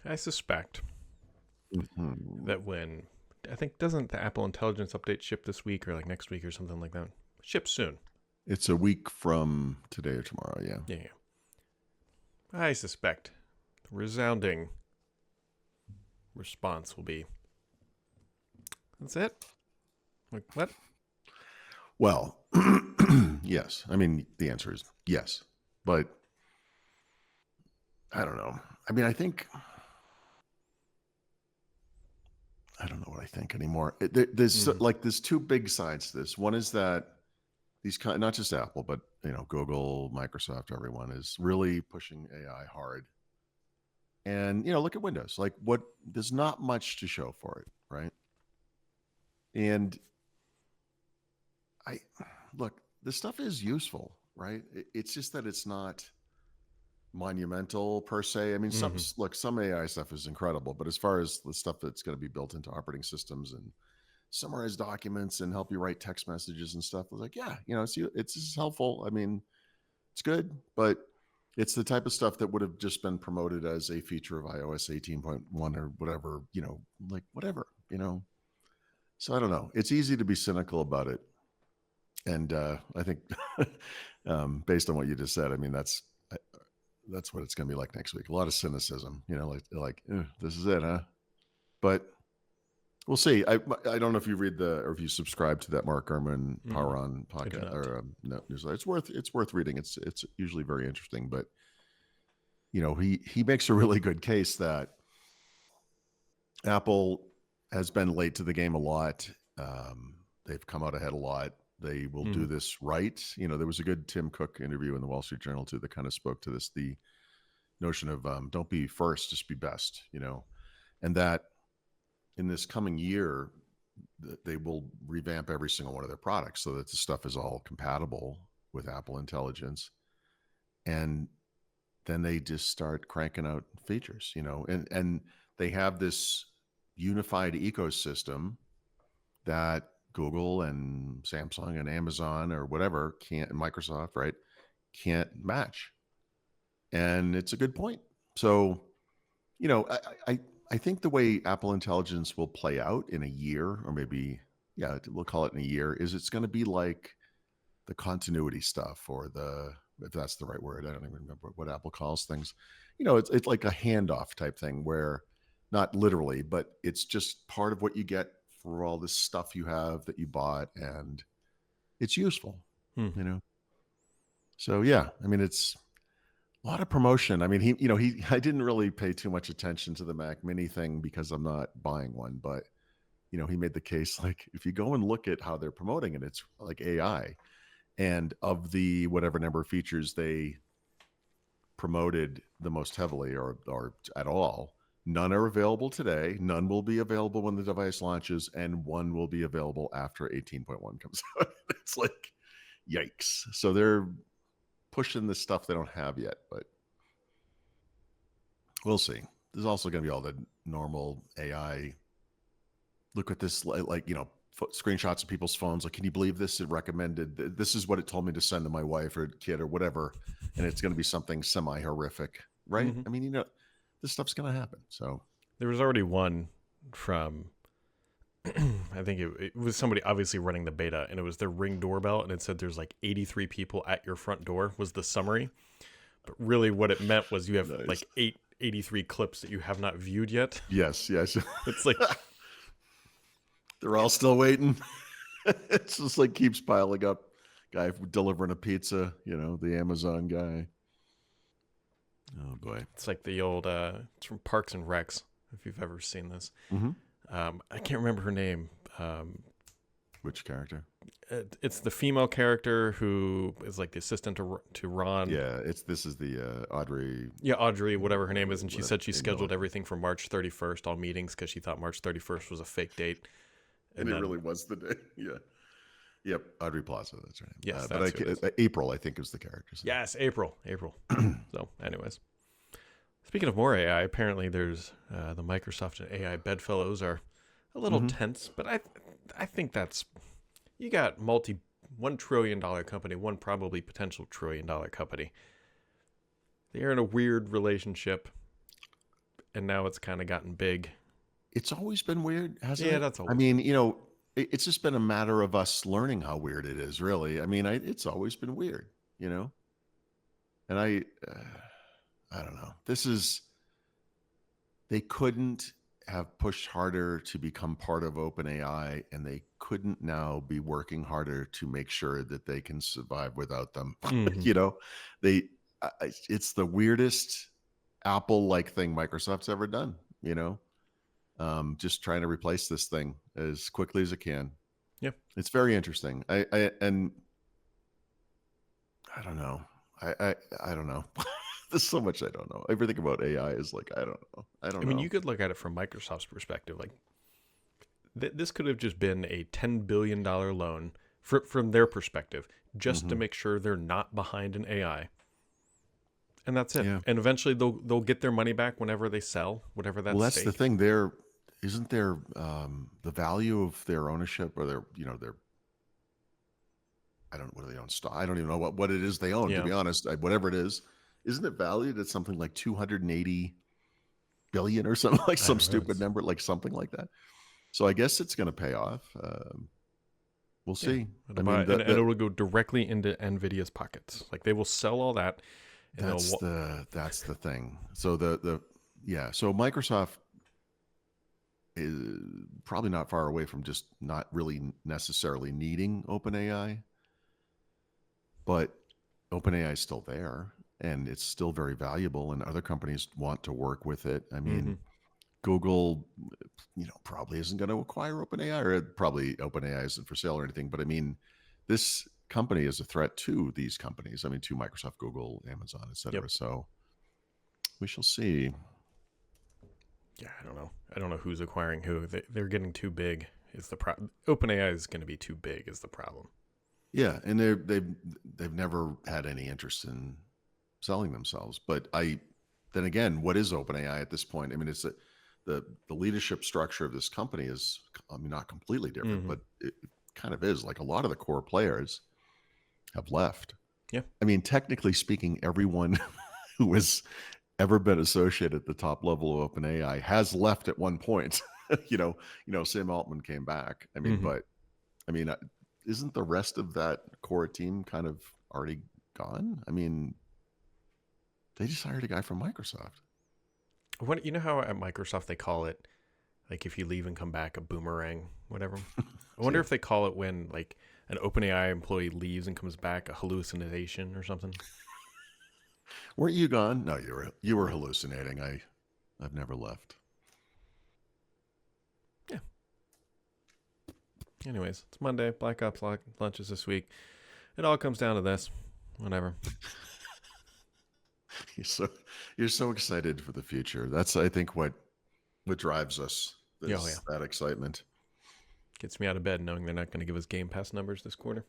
I suspect Mhm. that when I think doesn't the Apple Intelligence update ship this week or like next week or something like that? Ship soon. It's a week from today or tomorrow, yeah. Yeah, yeah. I suspect the resounding response will be, "That's it." Like what? Well, yes. I mean, the answer is yes. But I don't know. I mean, I don't know what I think anymore. Mm-hmm. There's two big sides to this. One is that not just Apple, but Google, Microsoft, everyone is really pushing AI hard. And look at Windows. Like, what? There's not much to show for it, right? And I look, this stuff is useful, right? It's just that it's not monumental per se. I mean, Mm-hmm. some AI stuff is incredible, but as far as the stuff that's going to be built into operating systems and summarize documents and help you write text messages and stuff, I was like, yeah, it's helpful. I mean, it's good, but it's the type of stuff that would have just been promoted as a feature of iOS 18.1 or whatever, like whatever, So I don't know. It's easy to be cynical about it. And I think based on what you just said, I mean, that's what it's going to be like next week. A lot of cynicism, like this is it, huh? But we'll see. I don't know if you read or if you subscribe to that Mark Gurman Mm-mm. Power On I do podcast not. or newsletter. It's worth reading. It's usually very interesting. But he makes a really good case that Apple has been late to the game a lot. They've come out ahead a lot. They will Mm-hmm. do this right. There was a good Tim Cook interview in the Wall Street Journal too that kind of spoke to this, the notion of don't be first, just be best, and that in this coming year, they will revamp every single one of their products so that the stuff is all compatible with Apple Intelligence. And then they just start cranking out features, and they have this unified ecosystem that Google and Samsung and Amazon or whatever can't, and Microsoft, right, can't match. And it's a good point. So, you know, I, I, I think the way Apple Intelligence will play out in a year, or maybe, yeah, we'll call it in a year, is it's going to be like the continuity stuff or if that's the right word, I don't even remember what Apple calls things. It's like a handoff type thing where not literally, but it's just part of what you get for all this stuff you have that you bought and it's useful, Hmm. you know? So yeah, I mean, it's a lot of promotion. I mean, I didn't really pay too much attention to the Mac Mini thing because I'm not buying one, but he made the case like if you go and look at how they're promoting it, it's like AI. And of the whatever number of features they promoted the most heavily or at all, none are available today. None will be available when the device launches, and one will be available after 18.1 comes out. It's like, yikes. So they're pushing the stuff they don't have yet, but we'll see. There's also going to be all the normal AI. Look at this, like, screenshots of people's phones. Like, can you believe this? It recommended, this is what it told me to send to my wife or kid or whatever. And it's going to be something semi horrific, right? Mm-hmm. I mean, this stuff's going to happen. So, There was already one from I think it was somebody obviously running the beta, and it was their Ring doorbell, and it said there's like 83 people at your front door was the summary. But really, what it meant was you have nice. like 83 clips that you have not viewed yet. Yes, yes. It's like, They're all still waiting. It's just like keeps piling up. Guy delivering a pizza, the Amazon guy. Oh, boy. it's like the old it's from Parks and Recs, if you've ever seen this. Mm-hmm. I can't remember her name. Which character? It's the female character who is like the assistant to Ron. Yeah, this is the Audrey. Yeah, Audrey, whatever her name is, and she said she Email scheduled it. everything for March 31st, all meetings, because she thought March 31st was a fake date. And And it then, really was the day. Yeah. Yep. Audrey Plaza. That's her name. yes, But that's who it is. April, I think, is the character. So. Yes, April. So, anyways, speaking of more AI, apparently there's the Microsoft and AI bedfellows are a little tense, but I think that's you got $1 trillion company, one probably potential $1 trillion company. They are in a weird relationship. and now it's kind of gotten big. It's always been weird, hasn't Yeah, it? that's I always mean, it's just been a matter of us learning how weird it is, really. I mean, it's always been weird, and I don't know. They couldn't have pushed harder to become part of OpenAI, and they couldn't now be working harder to make sure that they can survive without them. Mhm. They, it's the weirdest Apple-like thing Microsoft's ever done. Just trying to replace this thing as quickly as it can. Yeah. It's very interesting. And I don't know. I don't know. There's so much I don't know. Everything about AI is like, I don't know. I don't I mean, know. you could look at it from Microsoft's perspective. Like, this could have just been a $10 billion loan from their perspective, just to make sure they're not behind in AI. And that's it. Yeah. And eventually they'll get their money back whenever they sell, whatever that's Well, that's the thing. Isn't there the value of their ownership or their I don't know, what do they own? Stock? I don't even know what it is they own, to Yeah. be honest. Whatever it is, isn't it valued at something like 280 billion or something, like I some don't know. stupid number, like something like that? So I guess it's going to pay off. We'll see. I mean, and it'll go directly into NVIDIA's pockets. Like, they will sell all that. And that's the thing. So so Microsoft is probably not far away from just not really necessarily needing OpenAI, but OpenAI is still there and it's still very valuable, and other companies want to work with it. I mean, Google, probably isn't going to acquire OpenAI, or probably OpenAI isn't for sale or anything. But I mean, this company is a threat to these companies. I mean, to Microsoft, Google, Amazon, et cetera. Yep. So we shall see. Yeah, I don't know. I don't know who's acquiring who. They're getting too big. Is the problem? OpenAI is going to be too big. Is the problem? Yeah, and they've never had any interest in selling themselves. But then again, what is OpenAI at this point? I mean, it's the leadership structure of this company is, I mean, not completely different, but it kind of is. Like, a lot of the core players have left. Yeah. I mean, technically speaking, everyone who has ever been associated at the top level of OpenAI has left at one point. Sam Altman came back. I mean, but I mean, isn't the rest of that core team kind of already gone? I mean, they just hired a guy from Microsoft. What, how at Microsoft they call it, like, if you leave and come back, a boomerang, whatever. I wonder if they call it when, like, an OpenAI employee leaves and comes back, a hallucination or something. Weren't you gone? No, you were hallucinating. I've never left. Yeah. Anyways, it's Monday. Black Ops lunches this week. It all comes down to this. Whatever. You're so excited for the future. That's, I think, what drives us. That excitement. Gets me out of bed knowing they're not going to give us Game Pass numbers this quarter.